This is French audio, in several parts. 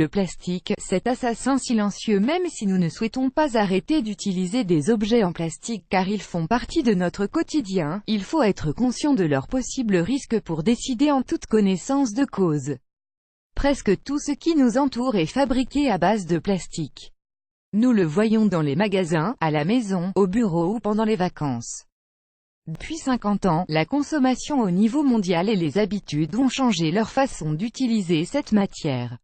Le plastique, cet assassin silencieux. Même si nous ne souhaitons pas arrêter d'utiliser des objets en plastique car ils font partie de notre quotidien, il faut être conscient de leurs possibles risques pour décider en toute connaissance de cause. Presque tout ce qui nous entoure est fabriqué à base de plastique. Nous le voyons dans les magasins, à la maison, au bureau ou pendant les vacances. Depuis 50 ans, la consommation au niveau mondial et les habitudes ont changé leur façon d'utiliser cette matière.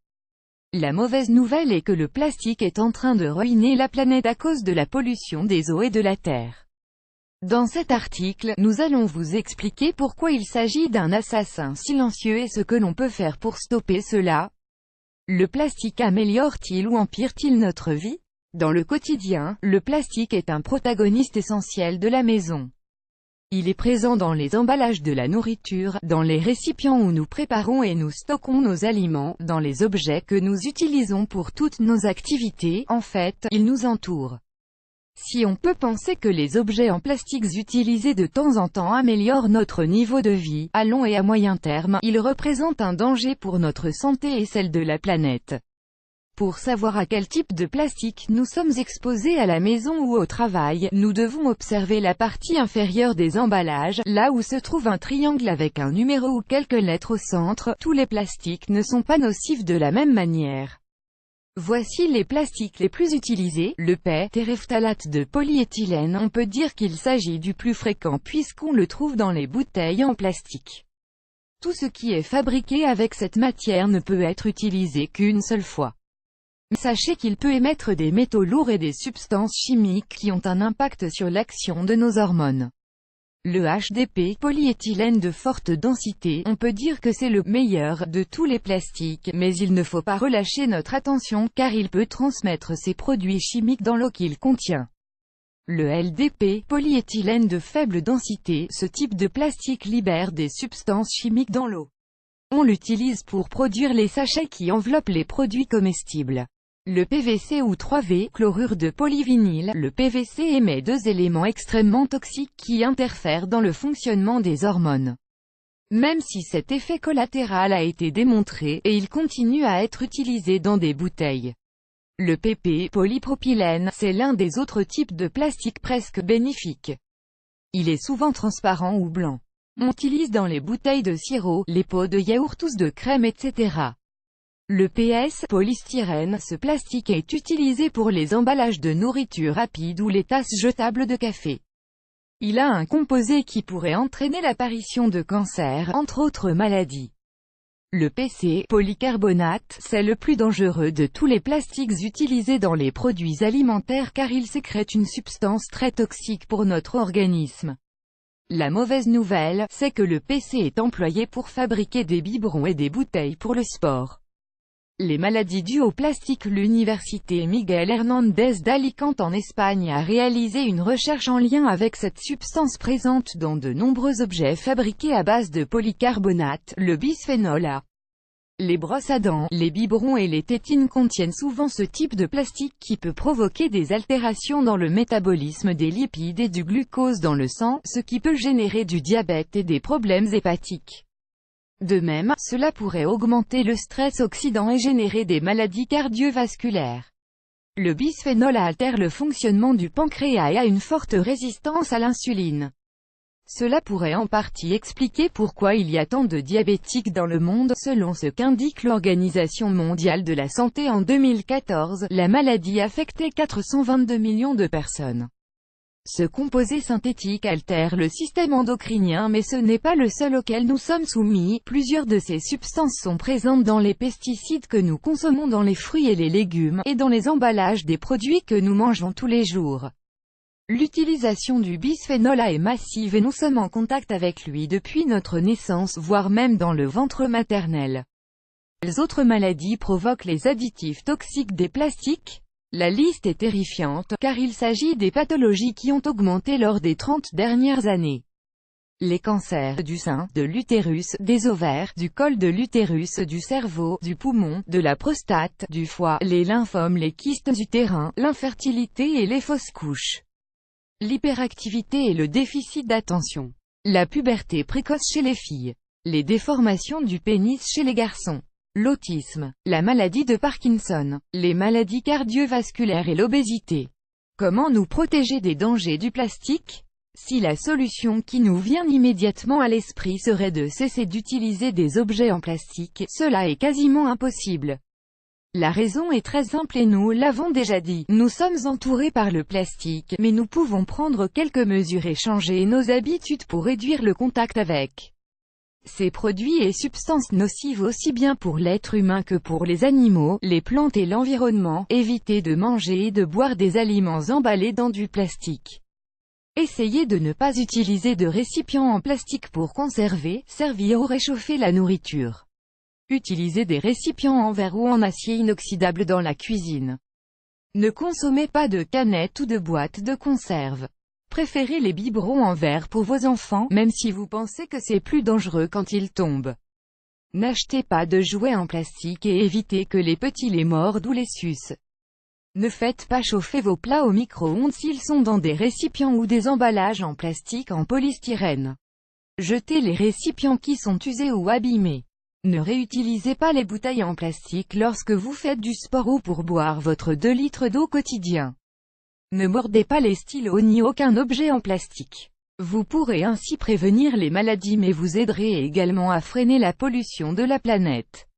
La mauvaise nouvelle est que le plastique est en train de ruiner la planète à cause de la pollution des eaux et de la terre. Dans cet article, nous allons vous expliquer pourquoi il s'agit d'un assassin silencieux et ce que l'on peut faire pour stopper cela. Le plastique améliore-t-il ou empire-t-il notre vie? Dans le quotidien, le plastique est un protagoniste essentiel de la maison. Il est présent dans les emballages de la nourriture, dans les récipients où nous préparons et nous stockons nos aliments, dans les objets que nous utilisons pour toutes nos activités. En fait, il nous entoure. Si on peut penser que les objets en plastique utilisés de temps en temps améliorent notre niveau de vie, à long et à moyen terme, ils représentent un danger pour notre santé et celle de la planète. Pour savoir à quel type de plastique nous sommes exposés à la maison ou au travail, nous devons observer la partie inférieure des emballages, là où se trouve un triangle avec un numéro ou quelques lettres au centre. Tous les plastiques ne sont pas nocifs de la même manière. Voici les plastiques les plus utilisés. Le PET, terephthalate de polyéthylène. On peut dire qu'il s'agit du plus fréquent puisqu'on le trouve dans les bouteilles en plastique. Tout ce qui est fabriqué avec cette matière ne peut être utilisé qu'une seule fois. Sachez qu'il peut émettre des métaux lourds et des substances chimiques qui ont un impact sur l'action de nos hormones. Le HDP, polyéthylène de forte densité, on peut dire que c'est le meilleur de tous les plastiques, mais il ne faut pas relâcher notre attention, car il peut transmettre ces produits chimiques dans l'eau qu'il contient. Le LDP, polyéthylène de faible densité, ce type de plastique libère des substances chimiques dans l'eau. On l'utilise pour produire les sachets qui enveloppent les produits comestibles. Le PVC ou 3V, chlorure de polyvinyle, le PVC émet deux éléments extrêmement toxiques qui interfèrent dans le fonctionnement des hormones. Même si cet effet collatéral a été démontré, et il continue à être utilisé dans des bouteilles. Le PP, polypropylène, c'est l'un des autres types de plastique presque bénéfiques. Il est souvent transparent ou blanc. On l'utilise dans les bouteilles de sirop, les pots de yaourt ou de crème, etc. Le PS, polystyrène, ce plastique est utilisé pour les emballages de nourriture rapide ou les tasses jetables de café. Il a un composé qui pourrait entraîner l'apparition de cancers, entre autres maladies. Le PC, polycarbonate, c'est le plus dangereux de tous les plastiques utilisés dans les produits alimentaires car il sécrète une substance très toxique pour notre organisme. La mauvaise nouvelle, c'est que le PC est employé pour fabriquer des biberons et des bouteilles pour le sport. Les maladies dues au plastique. L'université Miguel Hernández d'Alicante en Espagne a réalisé une recherche en lien avec cette substance présente dans de nombreux objets fabriqués à base de polycarbonate, le bisphénol A. Les brosses à dents, les biberons et les tétines contiennent souvent ce type de plastique qui peut provoquer des altérations dans le métabolisme des lipides et du glucose dans le sang, ce qui peut générer du diabète et des problèmes hépatiques. De même, cela pourrait augmenter le stress oxydant et générer des maladies cardiovasculaires. Le bisphénol A altère le fonctionnement du pancréas et a une forte résistance à l'insuline. Cela pourrait en partie expliquer pourquoi il y a tant de diabétiques dans le monde. Selon ce qu'indique l'Organisation mondiale de la santé en 2014, la maladie affectait 422 millions de personnes. Ce composé synthétique altère le système endocrinien mais ce n'est pas le seul auquel nous sommes soumis. Plusieurs de ces substances sont présentes dans les pesticides que nous consommons dans les fruits et les légumes, et dans les emballages des produits que nous mangeons tous les jours. L'utilisation du bisphénol A est massive et nous sommes en contact avec lui depuis notre naissance, voire même dans le ventre maternel. Quelles autres maladies provoquent les additifs toxiques des plastiques? La liste est terrifiante, car il s'agit des pathologies qui ont augmenté lors des 30 dernières années. Les cancers du sein, de l'utérus, des ovaires, du col de l'utérus, du cerveau, du poumon, de la prostate, du foie, les lymphomes, les kystes utérins, l'infertilité et les fausses couches. L'hyperactivité et le déficit d'attention. La puberté précoce chez les filles. Les déformations du pénis chez les garçons. l'autisme, la maladie de Parkinson, les maladies cardiovasculaires et l'obésité. Comment nous protéger des dangers du plastique? Si la solution qui nous vient immédiatement à l'esprit serait de cesser d'utiliser des objets en plastique, cela est quasiment impossible. La raison est très simple et nous l'avons déjà dit. Nous sommes entourés par le plastique, mais nous pouvons prendre quelques mesures et changer nos habitudes pour réduire le contact avec ces produits et substances nocives aussi bien pour l'être humain que pour les animaux, les plantes et l'environnement. Évitez de manger et de boire des aliments emballés dans du plastique. Essayez de ne pas utiliser de récipients en plastique pour conserver, servir ou réchauffer la nourriture. Utilisez des récipients en verre ou en acier inoxydable dans la cuisine. Ne consommez pas de canettes ou de boîtes de conserve. Préférez les biberons en verre pour vos enfants, même si vous pensez que c'est plus dangereux quand ils tombent. N'achetez pas de jouets en plastique et évitez que les petits les mordent ou les sucent. Ne faites pas chauffer vos plats au micro-ondes s'ils sont dans des récipients ou des emballages en plastique en polystyrène. Jetez les récipients qui sont usés ou abîmés. Ne réutilisez pas les bouteilles en plastique lorsque vous faites du sport ou pour boire votre 2 litres d'eau quotidien. Ne mordez pas les stylos ni aucun objet en plastique. Vous pourrez ainsi prévenir les maladies mais vous aiderez également à freiner la pollution de la planète.